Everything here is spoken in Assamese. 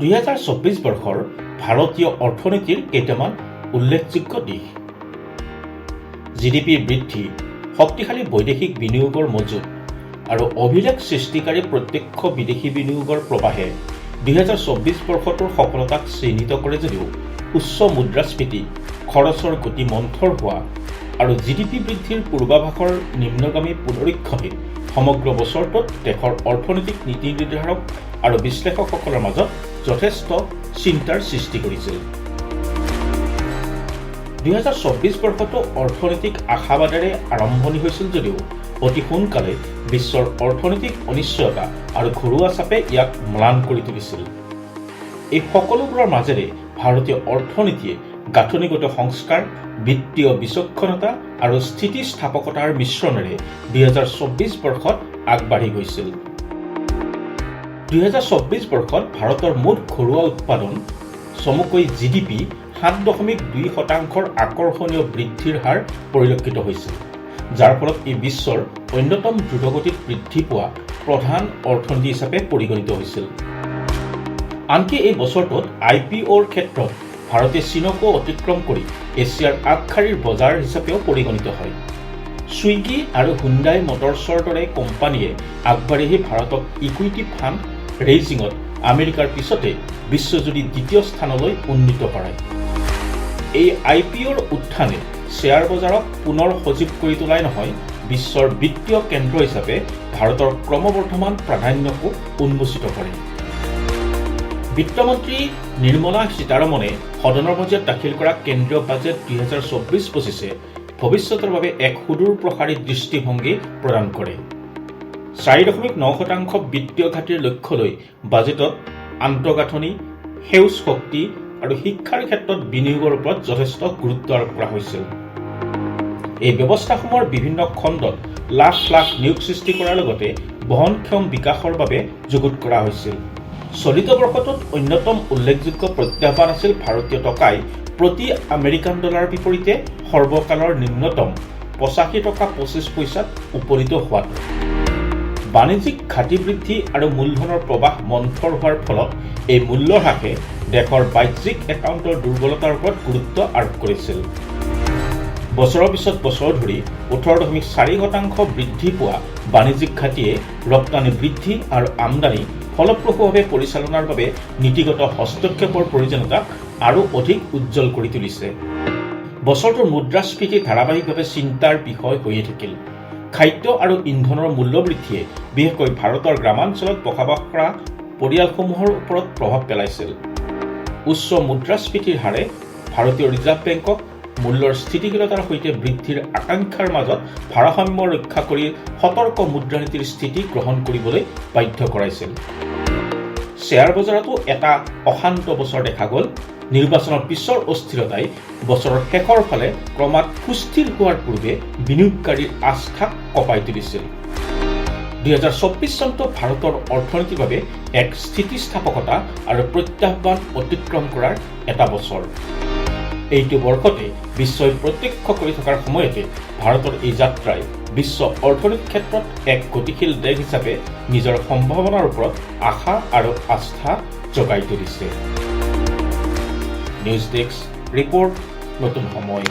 2024 বৰ্ষৰ ভাৰতীয় অৰ্থনীতিৰ কেইটামান উল্লেখযোগ্য দিশ। জিডিপি বৃদ্ধি, শক্তিশালী বৈদেশিক বিনিয়োগৰ মজুত আৰু অভিলেখ সৃষ্টিকাৰী প্ৰত্যক্ষ বিদেশী বিনিয়োগৰ প্ৰৱাহে 2024 বৰ্ষটোৰ সফলতাক চিহ্নিত কৰে যদিও উচ্চ মুদ্ৰাস্ফীতি, খৰচৰ গতি মন্থৰ হোৱা আৰু জিডিপি বৃদ্ধিৰ পূৰ্বাভাসৰ নিম্নগামী পুনৰীক্ষণে সমগ্ৰ বছৰটোত দেশৰ অৰ্থনৈতিক নীতি নিৰ্ধাৰক আৰু বিশ্লেষকসকলৰ মাজত যথেষ্ট চিন্তাৰ সৃষ্টি কৰিছিল। 2024 বৰ্ষটো অৰ্থনৈতিক আশাবাদেৰে আৰম্ভণি হৈছিল যদিও অতি সোনকালে বিশ্বৰ অৰ্থনৈতিক অনিশ্চয়তা আৰু ঘৰুৱা চাপে ইয়াক ম্লান কৰি তুলিছিল। এই সকলোবোৰৰ মাজেৰে ভাৰতীয় অৰ্থনীতিয়ে গাঁথনিগত সংস্কাৰ, বিত্তীয় বিচক্ষণতা আৰু স্থিতিস্থাপকতাৰ মিশ্ৰণেৰে 2024 বৰ্ষত আগবাঢ়ি গৈছিল। 2024 বৰ্ষত ভাৰতৰ মুঠ ঘৰুৱা উৎপাদন চমুকৈ জিডিপি 7.2% আকৰ্ষণীয় বৃদ্ধিৰ হাৰ পৰিলক্ষিত হৈছিল, যাৰ ফলত ই বিশ্বৰ অন্যতম দ্ৰুতগতিত বৃদ্ধি পোৱা প্ৰধান অৰ্থনীতি হিচাপে পৰিগণিত হৈছিল। আনকি এই বছৰটোত IPOৰ ক্ষেত্ৰত ভাৰতে চীনকো অতিক্ৰম কৰি এছিয়াৰ আগশাৰীৰ বজাৰ হিচাপেও পৰিগণিত হয়। ছুইগি আৰু হুণ্ডাই মটৰ্ছৰ দৰে কোম্পানীয়ে আগবাঢ়ি আহি ভাৰতক ইকুইটি ফাণ্ড ৰেইজিঙত আমেৰিকাৰ পিছতে বিশ্বজুৰি দ্বিতীয় স্থানলৈ উন্নীত কৰায়। এই IPOৰ উত্থানে শ্বেয়াৰ বজাৰক পুনৰ সজীৱ কৰি তোলাই নহয়, বিশ্বৰ বিত্তীয় কেন্দ্ৰ হিচাপে ভাৰতৰ ক্ৰমবৰ্ধমান প্ৰাধান্যকো উন্মোচিত কৰে। বিত্তমন্ত্ৰী নিৰ্মলা সীতাৰমণে সদনৰ মজিয়াত দাখিল কৰা কেন্দ্ৰীয় বাজেট 2024-25 ভৱিষ্যতৰ বাবে এক সুদূৰ প্ৰসাৰী দৃষ্টিভংগী প্ৰদান কৰে। 4.9% বিত্তীয় ঘাটিৰ লক্ষ্য লৈ বাজেটত আন্তঃগাঁথনি, সেউজ শক্তি আৰু শিক্ষাৰ ক্ষেত্ৰত বিনিয়োগৰ ওপৰত যথেষ্ট গুৰুত্ব আৰোপ কৰা হৈছিল। এই ব্যৱস্থাসমূহৰ বিভিন্ন খণ্ডত লাখ লাখ নিয়োগ সৃষ্টি কৰাৰ লগতে বহনক্ষম বিকাশৰ বাবে যুগুত কৰা হৈছিল। চলিত বৰ্ষটোত অন্যতম উল্লেখযোগ্য প্ৰত্যাহ্বান আছিল ভাৰতীয় টকাই প্ৰতি আমেৰিকান ডলাৰৰ বিপৰীতে সৰ্বকালৰ নিম্নতম 85.25 টকাত উপনীত হোৱাটো। বাণিজ্যিক ঘাটি বৃদ্ধি আৰু মূলধনৰ প্ৰৱাহ মন্থৰ হোৱাৰ ফলত এই মূল্য হ্ৰাসে দেশৰ বাহ্যিক একাউণ্টৰ দুৰ্বলতাৰ ওপৰত গুৰুত্ব আৰোপ কৰিছিল। বছৰৰ পিছত বছৰ ধৰি 18.4% বৃদ্ধি পোৱা বাণিজ্যিক ঘাটিয়ে ৰপ্তানি বৃদ্ধি আৰু আমদানি ফলপ্ৰসূভাৱে পৰিচালনাৰ বাবে নীতিগত হস্তক্ষেপৰ প্ৰয়োজনীয়তাক আৰু অধিক উজ্জ্বল কৰি তুলিছে। বছৰটোৰ মুদ্ৰাস্ফীতি ধাৰাবাহিকভাৱে চিন্তাৰ বিষয় হৈয়ে থাকিল। খাদ্য আৰু ইন্ধনৰ মূল্য বৃদ্ধিয়ে বিশেষকৈ ভাৰতৰ গ্ৰামাঞ্চলত বসবাস কৰা পৰিয়ালসমূহৰ ওপৰত প্ৰভাৱ পেলাইছিল। উচ্চ মুদ্ৰাস্ফীতিৰ হাৰে ভাৰতীয় ৰিজাৰ্ভ বেংকক মূল্যৰ স্থিতিশীলতাৰ সৈতে বৃদ্ধিৰ আকাংক্ষাৰ মাজত ভাৰসাম্য ৰক্ষা কৰি সতৰ্ক মুদ্ৰানীতিৰ স্থিতি গ্ৰহণ কৰিবলৈ বাধ্য কৰাইছিল। শ্বেয়াৰ বজাৰতো এটা অশান্ত বছৰ দেখা গ'ল। নিৰ্বাচনৰ পিছৰ অস্থিৰতাই বছৰৰ শেষৰ ফালে ক্ৰমাৎ সুস্থিৰ হোৱাৰ পূৰ্বে বিনিয়োগকাৰীৰ আস্থাক কঁপাই তুলিছিল। 2024 চনটো ভাৰতৰ অৰ্থনীতিৰ বাবে এক স্থিতিস্থাপকতা আৰু প্ৰত্যাহ্বান অতিক্ৰম কৰাৰ এটা বছৰ। এইটো বৰ্ষতে বিশ্বই প্ৰত্যক্ষ কৰি থকাৰ সময়তে ভাৰতৰ এই যাত্ৰাই বিশ্ব অৰ্থনৈতিক ক্ষেত্ৰত এক গতিশীল দেশ হিচাপে নিজৰ সম্ভাৱনাৰ ওপৰত আশা আৰু আস্থা জগাই তুলিছে। নিউজ ডেস্ক ৰিপৰ্ট, নতুন সময়।